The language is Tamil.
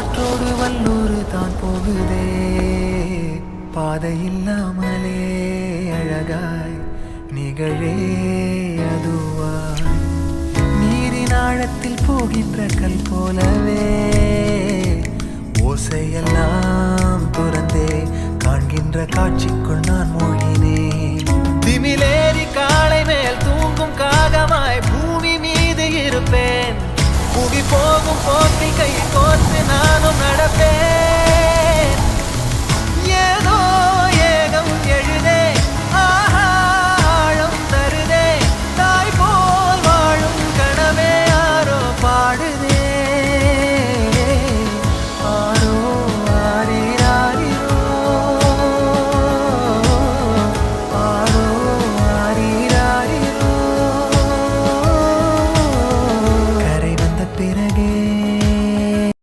காற்றோடு வல்லூர் தான் போகுதே பாதை இல்லாமலே அழகாய் நிகழே அதுவாய் நீரின் ஆழத்தில் போகின்ற கல் போலவே ஓசையெல்லாம் துறந்தே காண்கின்ற காட்சிக்குள் நான் மூழ்கினேன் திமிலேறி காலை மேல் தூங்கும் காகமாய் பூமி மீது இருப்பேன் புகி போகும் போக்கில் கை கோர்